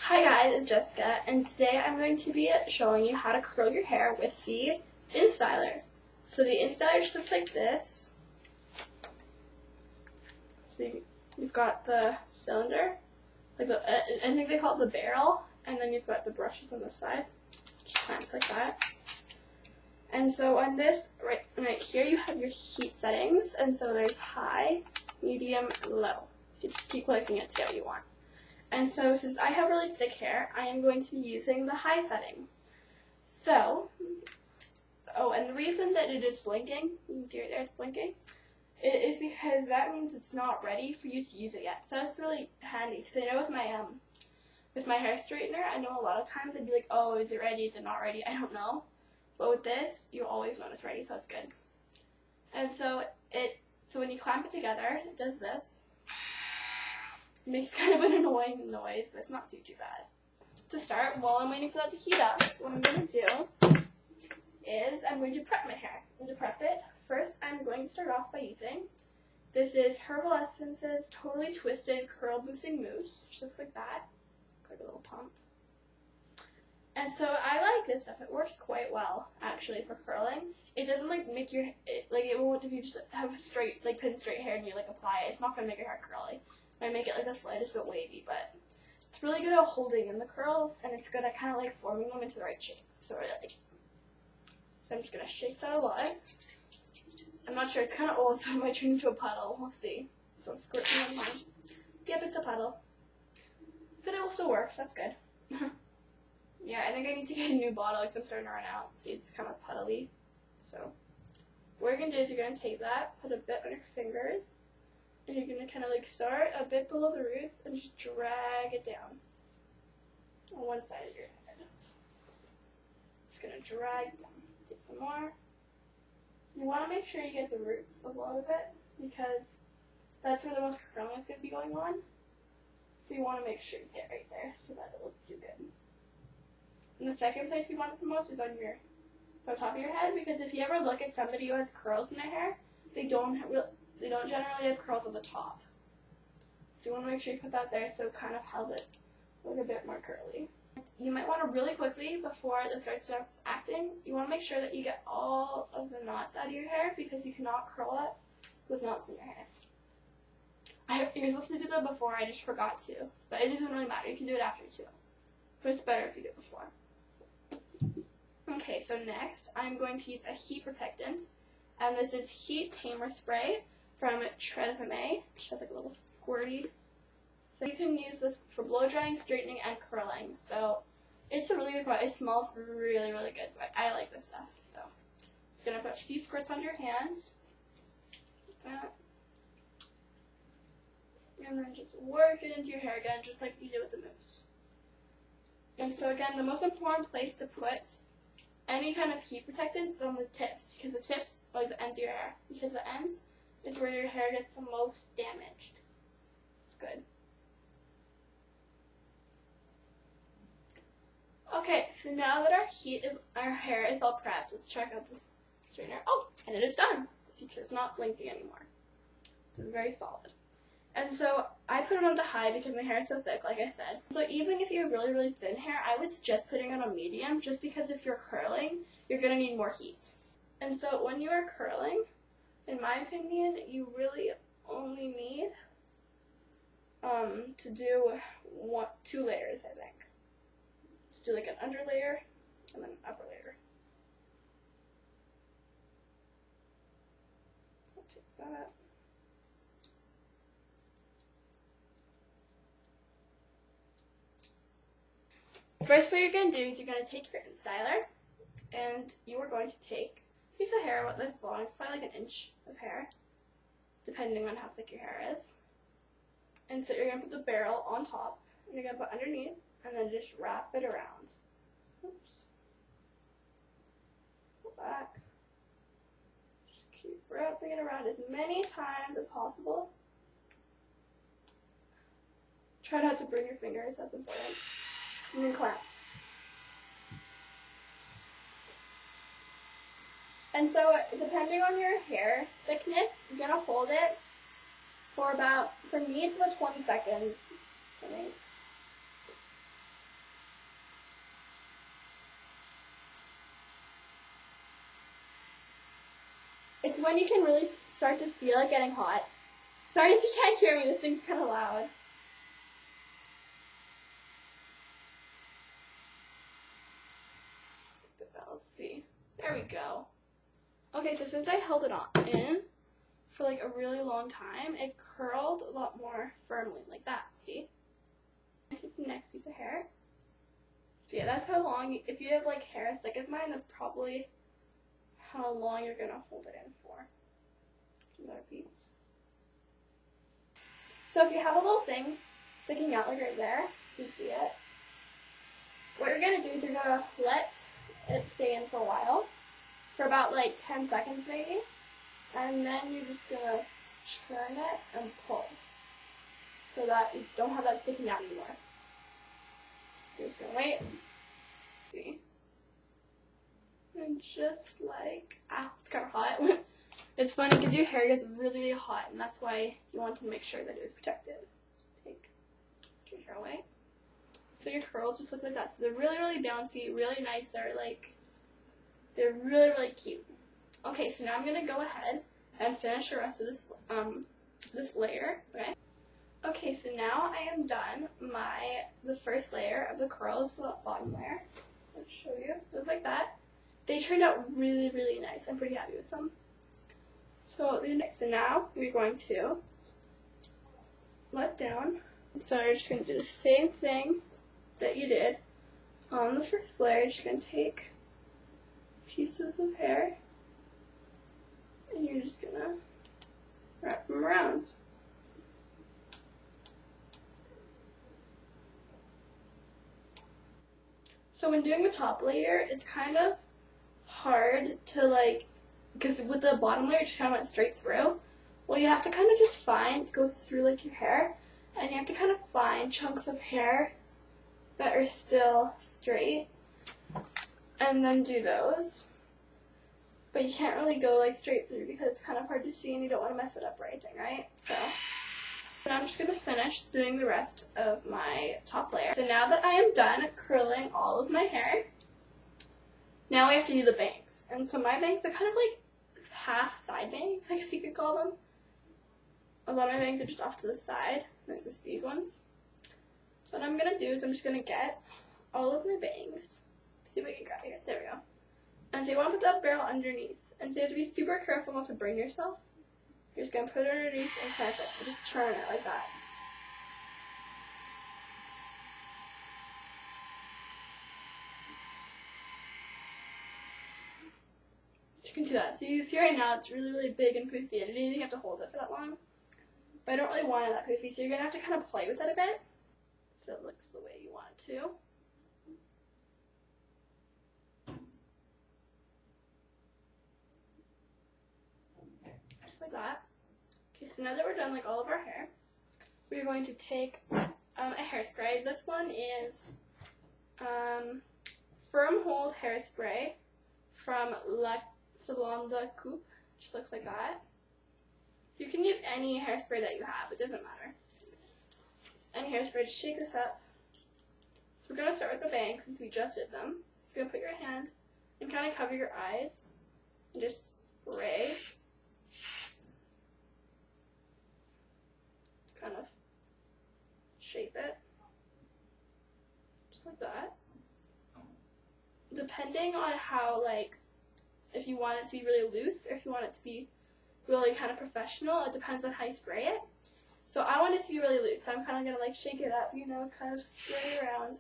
Hi guys, it's Jessica, and today I'm going to be showing you how to curl your hair with the Instyler. So the Instyler just looks like this. So you've got the cylinder, like I think they call it the barrel, and then you've got the brushes on the side, just clamps like that. And so on this, right here, you have your heat settings, and so there's high, medium, and low. So you just keep clicking it to get what you want. And so since I have really thick hair, I am going to be using the high setting. So, and the reason that it is blinking, you can see right there it's blinking, it is because that means it's not ready for you to use it yet. So that's really handy, because I know with my hair straightener, I know a lot of times I'd be like, oh, is it ready, is it not ready, I don't know. But with this, you always know it's ready, so that's good. And so when you clamp it together, it does this. It makes kind of an annoying noise, but it's not too bad. To start, while I'm waiting for that to heat up, what I'm going to do is I'm going to prep my hair. And to prep it, first I'm going to start off by using, this is Herbal Essence's Totally Twisted Curl Boosting Mousse, which looks like that, like a little pump. And so I like this stuff. It works quite well, actually, for curling. It doesn't make your, it won't, if you just have straight, pin straight hair and you apply it, it's not going to make your hair curly. I make it the slightest bit wavy, but it's really good at holding in the curls, and it's good at kind of forming them into the right shape. So I'm just going to shake that a lot. I'm not sure, it's kind of old, so it might turn into a puddle. We'll see. So I'm squirting on mine. Yep, it's a puddle. But it also works, that's good. Yeah, I think I need to get a new bottle because I'm starting to run out. See, it's kind of puddly. So what you're going to do is you're going to take that, put a bit on your fingers, and you're going to kind of start a bit below the roots and just drag it down on one side of your head. Just going to drag down. Get some more. You want to make sure you get the roots a little bit because that's where the most curling is going to be going on. So you want to make sure you get right there so that it looks too good. And the second place you want it the most is on top of your head, because if you ever look at somebody who has curls in their hair, they don't generally have curls at the top. So you want to make sure you put that there so it kind of helps it look a bit more curly. You might want to really quickly, before the thread starts acting, you want to make sure that you get all of the knots out of your hair, because you cannot curl it with knots in your hair. You're supposed to do that before, I just forgot to. But it doesn't really matter, you can do it after too. But it's better if you do it before. Okay, so next I'm going to use a heat protectant, and this is Heat Tamer Spray from Tresemme, which has a little squirty. So you can use this for blow drying, straightening, and curling. So it's a really good product. It smells really, really good. So I like this stuff. So it's gonna put a few squirts on your hand, like that, and then just work it into your hair again, just like you did with the mousse. And so again, the most important place to put any kind of heat protectant is on the tips, because the tips are the ends of your hair, because the ends is where your hair gets the most damaged. It's good. Okay, so now that our hair is all prepped, let's check out the straightener. Oh, and it is done. See, it's not blinking anymore. It's very solid. And so I put it on to high because my hair is so thick, like I said. So even if you have really, really thin hair, I would suggest putting it on medium, just because if you're curling, you're going to need more heat. And so when you are curling, in my opinion, you really only need to do 2 layers, I think. Just do an under layer and then an upper layer. I'll take that. First, what you're going to do is you're going to take your Instyler, and you are going to take a piece of hair about this long. It's probably an inch of hair, depending on how thick your hair is. And so you're going to put the barrel on top, and you're going to put underneath, and then just wrap it around. Oops. Go back. Just keep wrapping it around as many times as possible. Try not to burn your fingers, that's important. And then clamp. And so, depending on your hair thickness, you're going to hold it for me it's about 20 seconds. it's when you can really start to feel it getting hot. Sorry if you can't hear me, this thing's kind of loud. Let's see. There we go. Okay, so since I held it on in for like a really long time, it curled a lot more firmly, like that, see? I take the next piece of hair. So yeah, that's how long, if you have like hair as thick as mine, that's probably how long you're gonna hold it in for. Another piece. So if you have a little thing sticking out like right there, you see it. What you're gonna do is you're gonna let it stay in for a while, for about like 10 seconds maybe, and then you're just gonna turn it and pull, so that you don't have that sticking out anymore. You're just gonna wait, see, and just like, it's kind of hot. It's funny because your hair gets really, really hot, and that's why you want to make sure that it is protected. Take your hair away. So your curls just look like that. So they're really, really bouncy, really nice. They're really, really cute. Okay, so now I'm gonna go ahead and finish the rest of this this layer. Okay. Okay, so now I am done the first layer of the curls, the bottom layer. I'll show you. They look like that. They turned out really, really nice. I'm pretty happy with them. So now we're going to let down. So you're just going to do the same thing that you did on the first layer. You're just going to take pieces of hair and you're just going to wrap them around. So when doing the top layer, it's kind of hard to because with the bottom layer, it just kind of went straight through. Well, you have to kind of just go through like your hair, and you have to kind of find chunks of hair that are still straight, and then do those. But you can't really go like straight through because it's kind of hard to see and you don't want to mess it up or anything, right? So now I'm just going to finish doing the rest of my top layer. So now that I am done curling all of my hair, now we have to do the bangs. And so my bangs are kind of like half side bangs, I guess you could call them. A lot of my bangs are just off to the side. There's just these ones. So what I'm going to do is I'm just going to get all of my bangs. See what you got here. There we go. And so you want to put that barrel underneath. And so you have to be super careful not to burn yourself. You're just going to put it underneath and kind of just turn it like that. You can do that. So you see right now it's really, really big and poofy. I didn't even have to hold it for that long. But I don't really want it that poofy, so you're going to have to kind of play with it a bit so it looks the way you want it to. Just like that. Okay, so now that we're done like all of our hair, we're going to take a hairspray. This one is Firm Hold Hairspray from La Salon de Coupe. Just looks like that. You can use any hairspray that you have. It doesn't matter. Any hairspray. Just shake this up. So we're going to start with the bangs since we just did them. So you're going to put your hand and kind of cover your eyes and just spray. Kind of shape it. Just like that. Depending on how, if you want it to be really loose or if you want it to be really kind of professional, it depends on how you spray it. So I want it to be really loose, so I'm kind of going to shake it up, kind of spray around.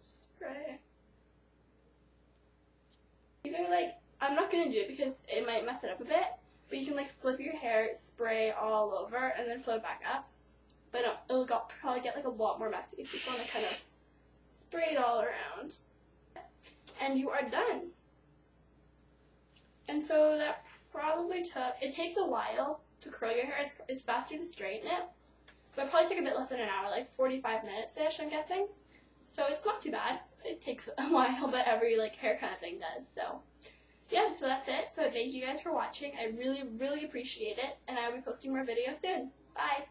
Spray. Even I'm not going to do it because it might mess it up a bit, but you can flip your hair, spray all over, and then flip it back up. But it'll probably get a lot more messy, so you want to kind of spray it all around. And you are done. And so that probably it takes a while to curl your hair. It's faster to straighten it, but it probably took a bit less than an hour, 45 minutes-ish, I'm guessing. So it's not too bad. It takes a while, but every hair kind of thing does. So yeah, so that's it. So thank you guys for watching. I really, really appreciate it, and I will be posting more videos soon. Bye!